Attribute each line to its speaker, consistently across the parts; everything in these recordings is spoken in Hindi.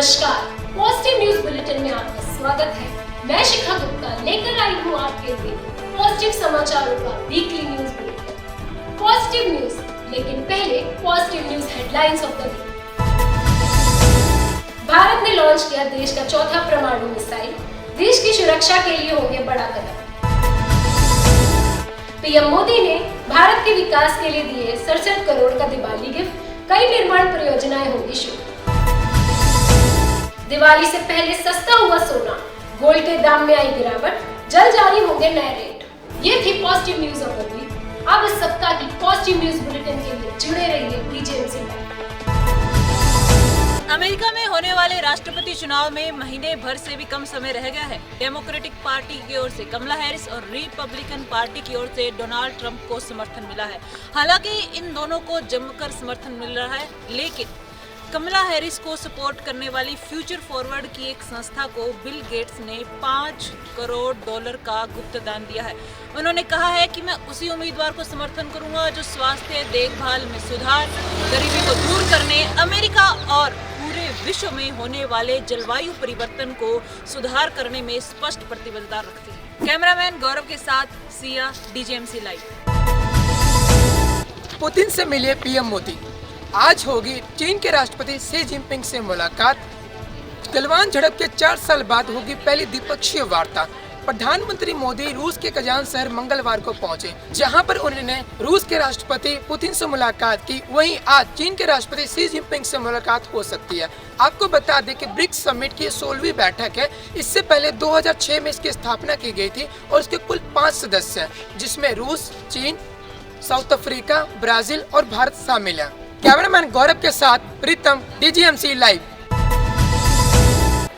Speaker 1: नमस्कार, पॉजिटिव न्यूज बुलेटिन में आपका स्वागत है। मैं शिखा गुप्ता लेकर आई हूँ आपके लिए पॉजिटिव समाचारों का weekly news bulletin. Positive news, लेकिन पहले positive news headlines of the week. Bharat ने लॉन्च किया देश का चौथा परमाणु मिसाइल, देश की सुरक्षा के लिए होंगे बड़ा कदम। पीएम मोदी ने भारत के विकास के लिए दिए 67 करोड़ का दिवाली गिफ्ट, कई निर्माण परियोजनाएं होंगी शुरू। दिवाली से पहले सस्ता हुआ सोना, गोल्ड के दाम में आई गिरावट, जल्द जारी होंगे नए रेट। ये थी positive news of the week. अब इस सप्ताह की पॉजिटिव न्यूज बुलेटिन के लिए जुड़े रहिए डीजेएमसी लाइव।
Speaker 2: अमेरिका में होने वाले राष्ट्रपति चुनाव में महीने भर से भी कम समय रह गया है। डेमोक्रेटिक पार्टी की ओर से कमला हैरिस और रिपब्लिकन पार्टी की ओर से डोनाल्ड ट्रंप को समर्थन मिला है। हालांकि इन दोनों को जमकर समर्थन मिल रहा है, लेकिन कमला हैरिस को सपोर्ट करने वाली फ्यूचर फॉरवर्ड की एक संस्था को बिल गेट्स ने $5 करोड़ का गुप्त दान दिया है। उन्होंने कहा है कि मैं उसी उम्मीदवार को समर्थन करूंगा जो स्वास्थ्य देखभाल में सुधार, गरीबी को दूर करने, अमेरिका और पूरे विश्व में होने वाले जलवायु परिवर्तन को सुधार करने में स्पष्ट प्रतिबद्धता रखती है। कैमरामैन गौरव के साथ सिया, डीजेएमसी लाइव।
Speaker 3: पुतिन से मिले पीएम मोदी। आज होगी चीन के राष्ट्रपति शी जिनपिंग से मुलाकात। गलवान झड़प के 4 साल बाद होगी पहली द्विपक्षीय वार्ता। प्रधानमंत्री मोदी रूस के कजान शहर मंगलवार को पहुंचे, जहां पर उन्होंने रूस के राष्ट्रपति पुतिन से मुलाकात की। वहीं आज चीन के राष्ट्रपति शी जिनपिंग से मुलाकात हो सकती है। आपको बता दें कि ब्रिक्स समिट की 16वीं बैठक है। इससे पहले 2006 में इसकी स्थापना की गई थी और इसके कुल 5 सदस्य हैं, जिसमें रूस, चीन, साउथ अफ्रीका, ब्राजील और भारत शामिल है। कैमरामैन गौरव के साथ प्रीतम, डीजीएमसी live.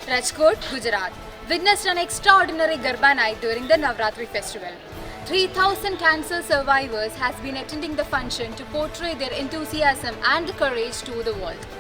Speaker 4: Rajkot, Gujarat witnessed an extraordinary Garba night during the Navratri festival. 3,000 cancer survivors has been attending the function to portray their enthusiasm and courage to the world.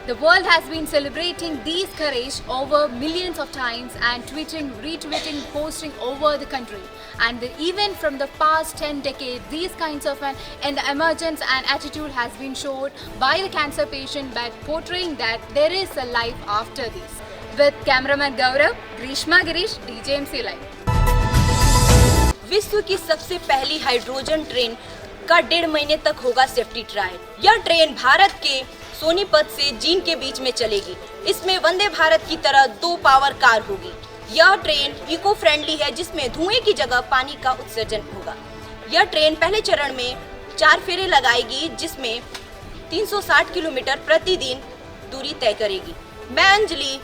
Speaker 4: The world has been celebrating these courage over millions of times and tweeting, retweeting, posting over the country. And even from the past 10 decades, these kinds of an emergence and attitude has been shown by the cancer patient by portraying that there is a life after this. With cameraman Gaurav, Grishma Girish, DJMC Live.
Speaker 5: विश्व की सबसे पहली हाइड्रोजन ट्रेन का 1.5 महीने तक होगा सेफ्टी ट्रायल। यह ट्रेन भारत के सोनीपत से जींद के बीच में चलेगी। इसमें वंदे भारत की तरह 2 पावर कार होगी। यह ट्रेन इको फ्रेंडली है, जिसमें धुएं की जगह पानी का उत्सर्जन होगा। यह ट्रेन पहले चरण में 4 फेरे लगाएगी, जिसमें 360 किलोमीटर प्रतिदिन दूरी तय करेगी। मैं अंजलि,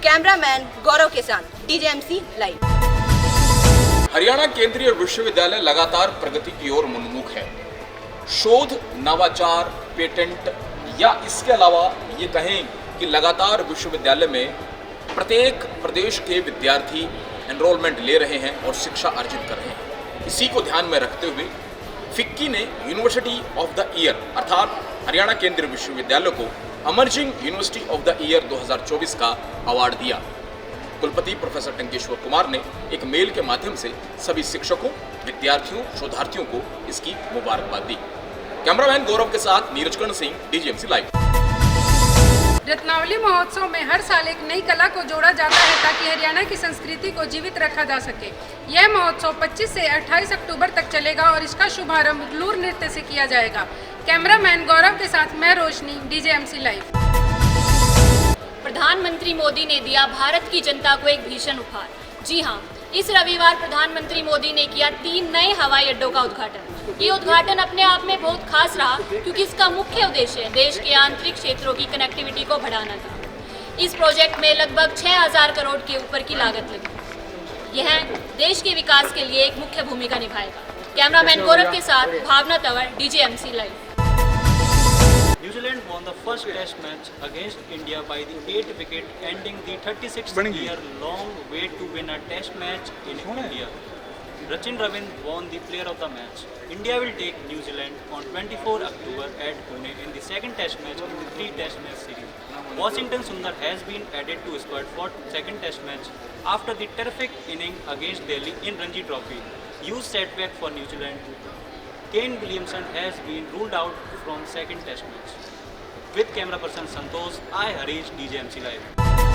Speaker 5: कैमरामैन गौरव के साथ डीजेएमसी लाइव।
Speaker 6: हरियाणा केंद्रीय विश्वविद्यालय लगातार प्रगति की ओर उन्मुख है। शोध, नवाचार, पेटेंट या इसके अलावा ये कहें कि लगातार विश्वविद्यालय में प्रत्येक प्रदेश के विद्यार्थी एनरोलमेंट ले रहे हैं और शिक्षा अर्जित कर रहे हैं। इसी को ध्यान में रखते हुए फिक्की ने यूनिवर्सिटी ऑफ द ईयर अर्थात हरियाणा केंद्रीय विश्वविद्यालय को emerging university of the year 2024 का अवार्ड दिया। कुलपति प्रोफेसर टंकेश्वर कुमार ने एक मेल के माध्यम से सभी शिक्षकों, विद्यार्थियों, शोधार्थियों को इसकी मुबारकबाद दी। कैमरामैन गौरव के साथ नीरज कर्ण सिंह, डीजीएमसी लाइव।
Speaker 7: रत्नावली महोत्सव में हर साल एक नई कला को जोड़ा जाता है ताकि हरियाणा की संस्कृति को जीवित रखा जा सके। यह महोत्सव 25 से 28 अक्टूबर तक चलेगा और इसका शुभारंभ ग्लूर नृत्य से किया जाएगा। कैमरामैन गौरव के साथ मैं रोशनी, डीजेएमसी लाइव।
Speaker 8: प्रधानमंत्री मोदी ने दिया भारत की जनता को एक भीषण उपहार। जी हाँ, इस रविवार प्रधानमंत्री मोदी ने किया 3 नए हवाई अड्डों का उद्घाटन। ये उद्घाटन अपने आप में बहुत खास रहा, क्योंकि इसका मुख्य उद्देश्य देश के आंतरिक क्षेत्रों की कनेक्टिविटी को बढ़ाना था। इस प्रोजेक्ट में लगभग 6,000 करोड़ के ऊपर की लागत लगी। यह देश के विकास के लिए एक मुख्य भूमिका निभाएगा। कैमरामैन गौरव के साथ Bhavna Tanwar, DJMC live.
Speaker 9: New Zealand won the first test match against India by the 8th wicket, ending the 36-year-long wait to win a test match in India. Rachin Ravindra won the player of the match. India will take New Zealand on 24 October at Pune in the second test match in the 3 test match series. Washington Sundar has been added to squad for second test match after the terrific inning against Delhi in Ranji Trophy. Huge setback for New Zealand. Kane Williamson has been ruled out from second test match. With camera person Santosh, I Harish, DJMC Live.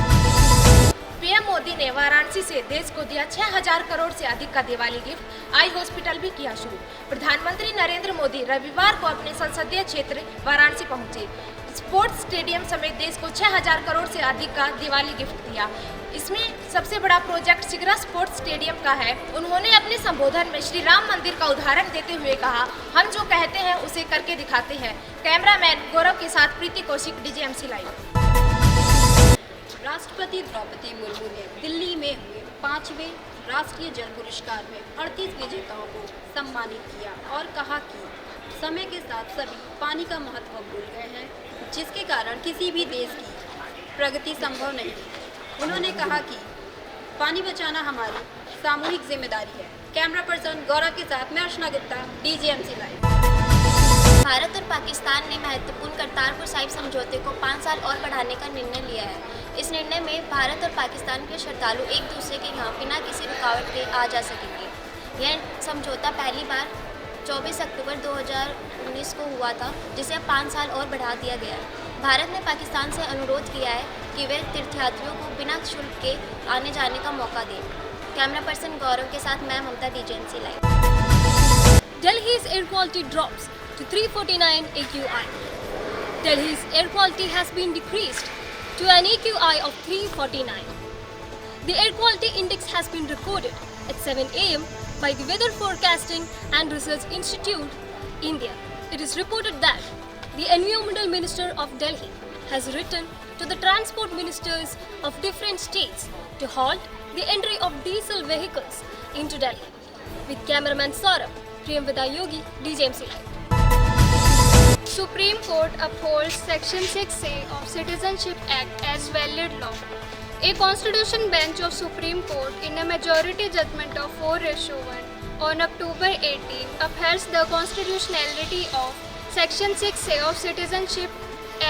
Speaker 10: PM Modi ने वाराणसी से देश को दिया 6000 करोड़ से अधिक का दिवाली गिफ्ट। आई हॉस्पिटल भी किया शुरू। प्रधानमंत्री नरेंद्र मोदी रविवार को अपने संसदीय क्षेत्र वाराणसी पहुंचे। स्पोर्ट्स स्टेडियम समेत देश को 6000 करोड़ से अधिक का दिवाली गिफ्ट दिया। इसमें सबसे बड़ा प्रोजेक्ट सिगरा स्पोर्ट्स स्टेडियम का है। उन्होंने अपने संबोधन में श्री राम मंदिर का उदाहरण देते हुए कहा, हम जो कहते हैं उसे करके दिखाते हैं। कैमरामैन गौरव के साथ प्रीति कौशिक, डीजीएमसी लाइव।
Speaker 11: राष्ट्रपति द्रौपदी मुर्मू ने दिल्ली में हुए 5वें राष्ट्रीय जल पुरस्कार में 38 विजेताओं को सम्मानित किया और कहा कि समय के साथ सभी पानी का महत्व भूल गए हैं, जिसके कारण किसी भी देश की प्रगति संभव नहीं। उन्होंने कहा कि पानी बचाना हमारी सामूहिक जिम्मेदारी है। कैमरा पर्सन गौरव के साथ मैं अर्चना गुप्ता, डीजीएमसी लाइव।
Speaker 12: भारत और पाकिस्तान ने महत्वपूर्ण करतारपुर साहिब समझौते को 5 साल और बढ़ाने का निर्णय लिया है। इस निर्णय में भारत और पाकिस्तान के श्रद्धालु एक दूसरे के यहाँ बिना किसी रुकावट के आ जा सकेंगे। यह समझौता पहली बार 24 अक्टूबर 2019 को हुआ था, जिसे अब 5 साल और बढ़ा दिया गया है। भारत ने पाकिस्तान से अनुरोध किया है कि वे तीर्थयात्रियों को बिना शुल्क के आने जाने का मौका दें। कैमरा पर्सन गौरव के साथ मैं ममता, डीजीएमसी live.
Speaker 1: Delhi's air quality drops to 349 AQI. Delhi's air quality has been decreased to an AQI of 349. The air quality index has been recorded at 7 a.m. by the Weather Forecasting and Research Institute, India. It is reported that the Environmental Minister of Delhi has written to the transport ministers of different states to halt the entry of diesel vehicles into Delhi. With cameraman Saurabh, Priyamvada Yogi, DJMC Live. Supreme Court upholds Section 6A of Citizenship Act as valid law. A constitution bench of Supreme Court in a majority judgment of 4:1 on October 18 upheld the constitutionality of Section 6A of Citizenship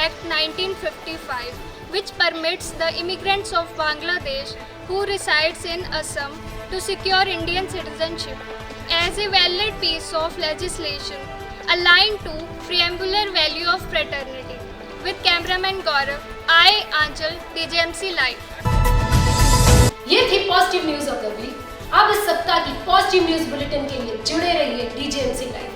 Speaker 1: Act 1955, which permits the immigrants of Bangladesh who resides in Assam to secure Indian citizenship as a valid piece of legislation aligned to preambular value of fraternity. With cameraman Gaurav, I Anchal, DJMC Live. ये थी positive news of the week. आप इस सप्ताह की पॉजिटिव न्यूज बुलेटिन के लिए जुड़े रहिए डीजीएमसी लाइव।